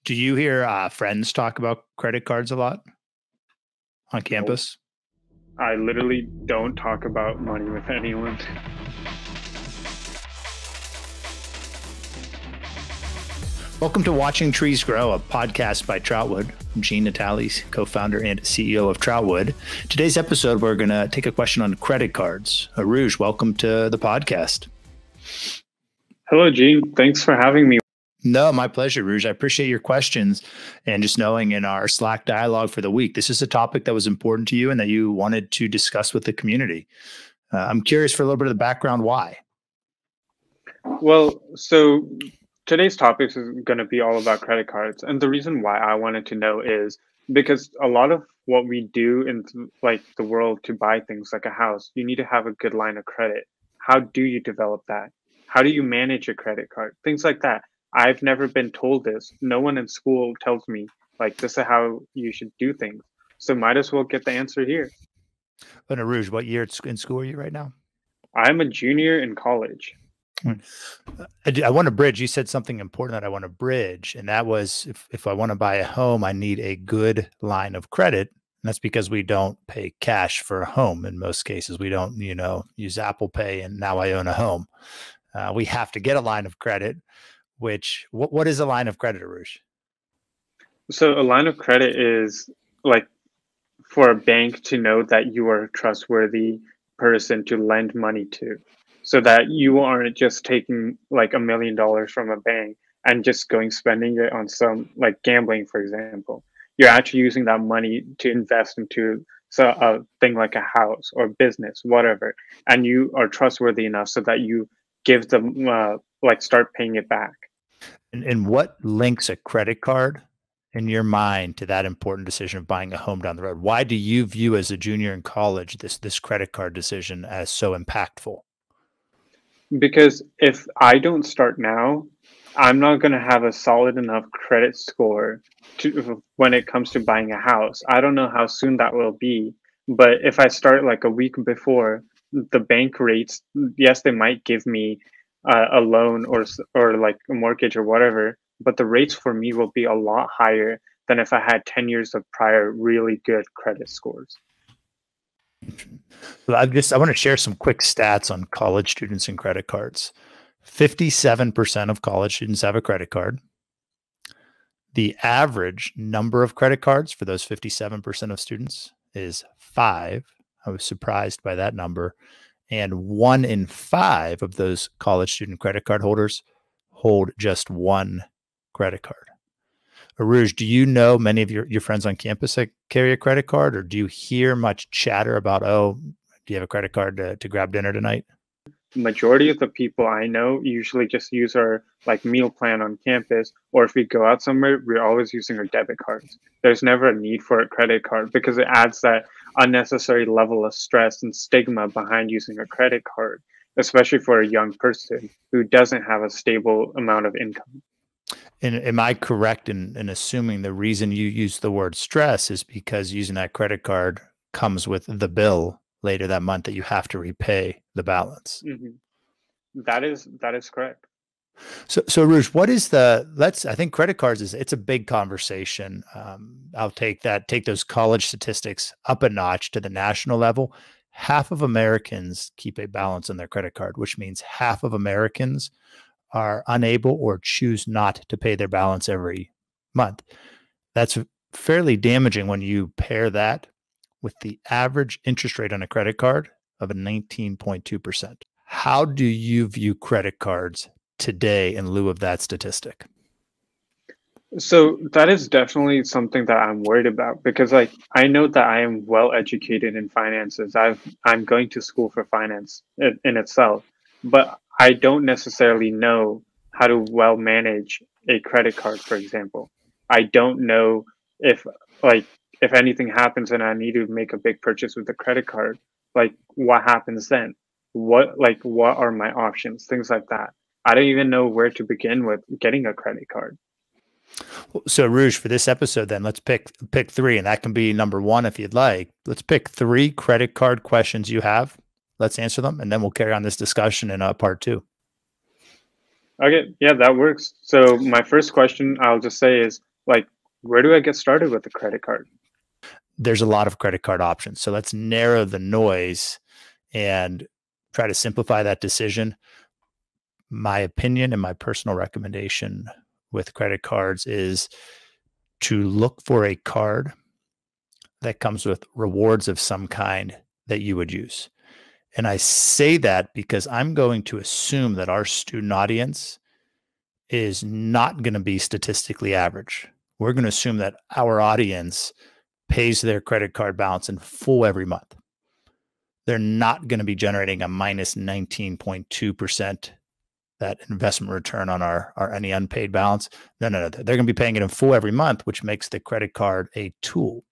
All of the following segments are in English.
Do you hear friends talk about credit cards a lot on Nope. campus? I literally don't talk about money with anyone. Welcome to Watching Trees Grow, a podcast by Troutwood. I'm Gene Natales, co-founder and CEO of Troutwood. Today's episode, we're going to take a question on credit cards. Aruj, welcome to the podcast. Hello, Gene. Thanks for having me. No, my pleasure, Aruj. I appreciate your questions and just knowing in our Slack dialogue for the week, this is a topic that was important to you and that you wanted to discuss with the community. I'm curious for a little bit of the background why. So today's topic is going to be all about credit cards. And the reason why I wanted to know is because a lot of what we do in like the world to buy things like a house, you need to have a good line of credit. How do you develop that? How do you manage a credit card? Things like that. I've never been told this. No one in school tells me like this is how you should do things. So might as well get the answer here. But Aruj, what year in school are you right now? I'm a junior in college. I want to bridge. You said something important that I want to bridge, and that was if I want to buy a home, I need a good line of credit. And that's because we don't pay cash for a home in most cases. We don't, use Apple Pay, and now I own a home. We have to get a line of credit. What is a line of credit, Aruj? So a line of credit is like for a bank to know that you are a trustworthy person to lend money to, so that you aren't just taking like $1 million from a bank and just going spending it on some like gambling, for example. You're actually using that money to invest into a thing like a house or business, whatever, and you are trustworthy enough so that you give them like start paying it back. And what links a credit card in your mind to that important decision of buying a home down the road? Why do you view as a junior in college this credit card decision as so impactful? Because if I don't start now, I'm not going to have a solid enough credit score to when it comes to buying a house. I don't know how soon that will be, but if I start like a week before, the bank rates, yes, they might give me a loan or like a mortgage or whatever, but the rates for me will be a lot higher than if I had 10 years of prior really good credit scores. I want to share some quick stats on college students and credit cards. 57% of college students have a credit card. The average number of credit cards for those 57% of students is 5. I was surprised by that number. And 1 in 5 of those college student credit card holders hold just one credit card. Aruj, do you know many of your friends on campus that carry a credit card, or do you hear much chatter about, oh, do you have a credit card to grab dinner tonight? Majority of the people I know usually just use our like meal plan on campus, or if we go out somewhere, we're always using our debit cards. There's never a need for a credit card because it adds that unnecessary level of stress and stigma behind using a credit card, especially for a young person who doesn't have a stable amount of income. And am I correct in assuming the reason you use the word stress is because using that credit card comes with the bill later that month that you have to repay the balance? That is correct. So Aruj, I think credit cards it's a big conversation. I'll take those college statistics up a notch to the national level. Half of Americans keep a balance on their credit card, which means half of Americans are unable or choose not to pay their balance every month. That's fairly damaging when you pair that with the average interest rate on a credit card of a 19.2%. How do you view credit cards today in lieu of that statistic? So that is definitely something that I'm worried about because like I know that I am well educated in finances. I'm going to school for finance in itself, but I don't necessarily know how to well manage a credit card, for example. I don't know if like if anything happens and I need to make a big purchase with the credit card, like what happens then? What are my options? Things like that. I don't even know where to begin with getting a credit card. So Rouge, for this episode, then let's pick 3, and that can be number 1 if you'd like. Let's pick 3 credit card questions you have. Let's answer them, and then we'll carry on this discussion in part 2. Okay, yeah, that works. So my first question I'll just say is, Like, where do I get started with a credit card? There's a lot of credit card options. So let's narrow the noise and try to simplify that decision. My opinion and my personal recommendation with credit cards is to look for a card that comes with rewards of some kind that you would use. And I say that because I'm going to assume that our student audience is not going to be statistically average. We're going to assume that our audience pays their credit card balance in full every month. They're not going to be generating a minus 19.2% that investment return on our any unpaid balance. No. They're going to be paying it in full every month, which makes the credit card a tool.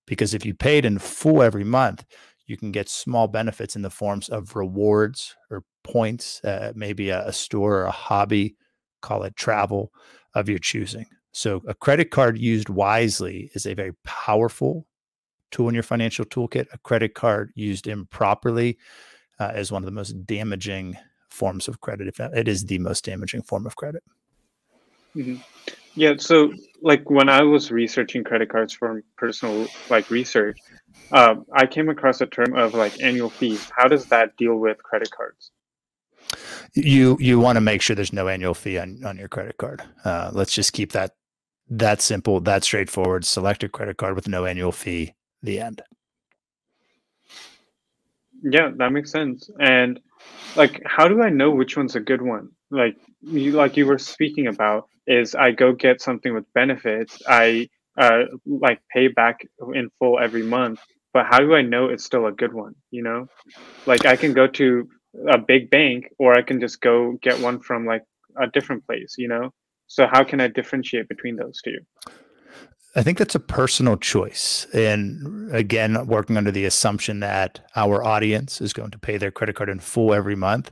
Because if you paid in full every month, you can get small benefits in the forms of rewards or points, maybe a store or a hobby, call it travel of your choosing. So a credit card used wisely is a very powerful tool in your financial toolkit. A credit card used improperly is one of the most damaging forms of credit. If it is the most damaging form of credit. Mhm. Yeah, so like when I was researching credit cards for personal like research, I came across a term of like annual fees. How does that deal with credit cards? You want to make sure there's no annual fee on your credit card. Let's just keep that simple, that straightforward. Select a credit card with no annual fee. The end. Yeah, that makes sense. And like, how do I know which one's a good one? Like you were speaking about, is I go get something with benefits. I like pay back in full every month. But how do I know it's still a good one? You know, like I can go to a big bank, or I can just go get one from like a different place. You know, so how can I differentiate between those two? I think that's a personal choice. And again, working under the assumption that our audience is going to pay their credit card in full every month,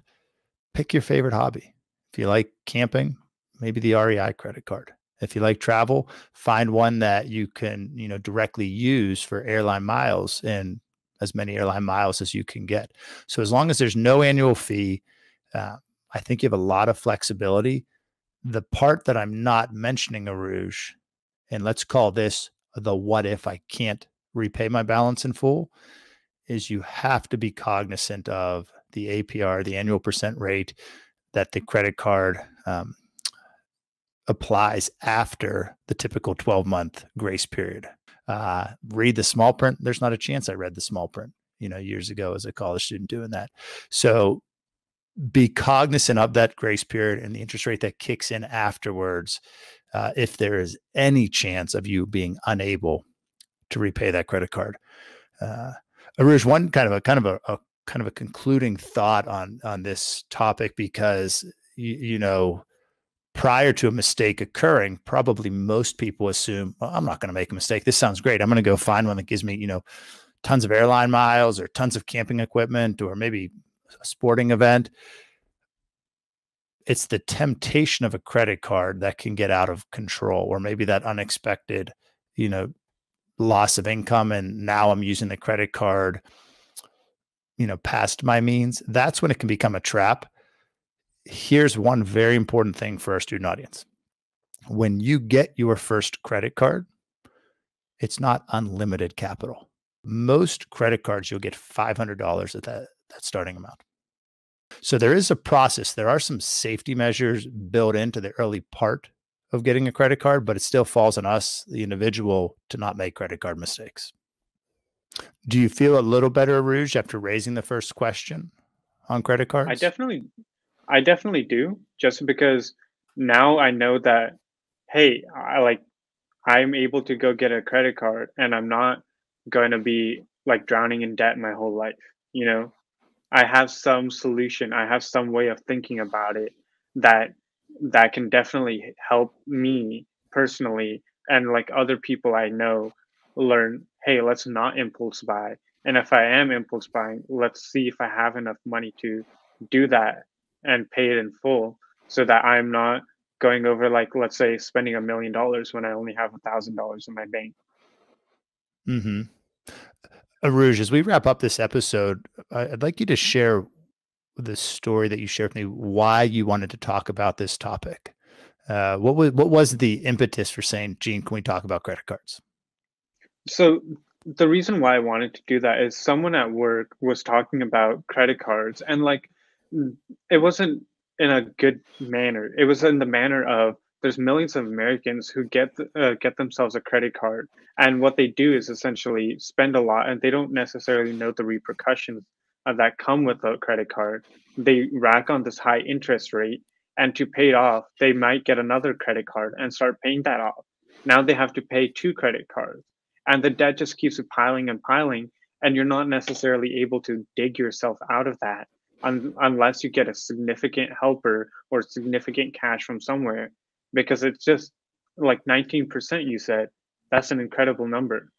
pick your favorite hobby. If you like camping, maybe the REI credit card. If you like travel, find one that you can, directly use for airline miles and as many airline miles as you can get. So as long as there's no annual fee, uh, I think you have a lot of flexibility. The part that I'm not mentioning, Aruj, and let's call this the what if I can't repay my balance in full, is you have to be cognizant of the APR, the annual percent rate that the credit card applies after the typical 12-month grace period. Read the small print. There's not a chance I read the small print, years ago as a college student doing that. So be cognizant of that grace period and the interest rate that kicks in afterwards. If there is any chance of you being unable to repay that credit card. Aruj, one kind of a concluding thought on this topic, because prior to a mistake occurring, probably most people assume, well, I'm not going to make a mistake. This sounds great. I'm going to go find one that gives me, tons of airline miles or tons of camping equipment or maybe a sporting event. It's the temptation of a credit card that can get out of control, or maybe that unexpected, loss of income. And now I'm using the credit card, past my means. That's when it can become a trap. Here's one very important thing for our student audience. When you get your first credit card, it's not unlimited capital. Most credit cards, you'll get $500 at that starting amount. So there is a process. There are some safety measures built into the early part of getting a credit card, but it still falls on us, the individual, to not make credit card mistakes. Do you feel a little better, Rouge, after raising the first question on credit I cards? definitely I definitely do, just because now I know that, hey, I'm able to go get a credit card and I'm not going to be like drowning in debt my whole life, you know? I have some solution, I have some way of thinking about it that can definitely help me personally and like other people I know learn, hey, let's not impulse buy. And if I am impulse buying, let's see if I have enough money to do that and pay it in full so that I'm not going over like let's say spending $1 million when I only have $1,000 in my bank. Mm-hmm. Aruj, as we wrap up this episode, I'd like you to share the story that you shared with me, why you wanted to talk about this topic. What was the impetus for saying, Gene, can we talk about credit cards? So the reason why I wanted to do that is someone at work was talking about credit cards, and like it wasn't in a good manner. It was in the manner of there's millions of Americans who get themselves a credit card, and what they do is essentially spend a lot, and they don't necessarily know the repercussions that come with a credit card. They rack on this high interest rate, and to pay it off, they might get another credit card and start paying that off. Now they have to pay two credit cards, and the debt just keeps piling and piling, and you're not necessarily able to dig yourself out of that unless you get a significant helper or significant cash from somewhere, because it's just like 19%. You said that's an incredible number.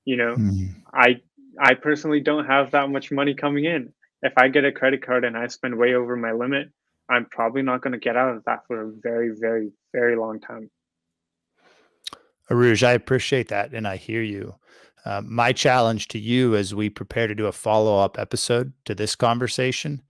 you know Mhm. i I personally don't have that much money coming in. If I get a credit card and I spend way over my limit, I'm probably not going to get out of that for a very, very, very long time. Aruj, I appreciate that, and I hear you. My challenge to you as we prepare to do a follow-up episode to this conversation,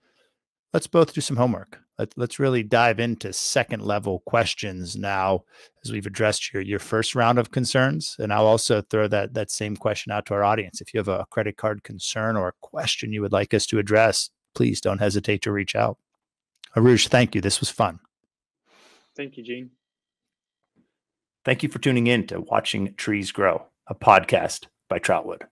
let's both do some homework. Let's really dive into second level questions now as we've addressed your first round of concerns. And I'll also throw that same question out to our audience. If you have a credit card concern or a question you would like us to address, please don't hesitate to reach out. Aruj, thank you. This was fun. Thank you, Gene. Thank you for tuning in to Watching Trees Grow, a podcast by Troutwood.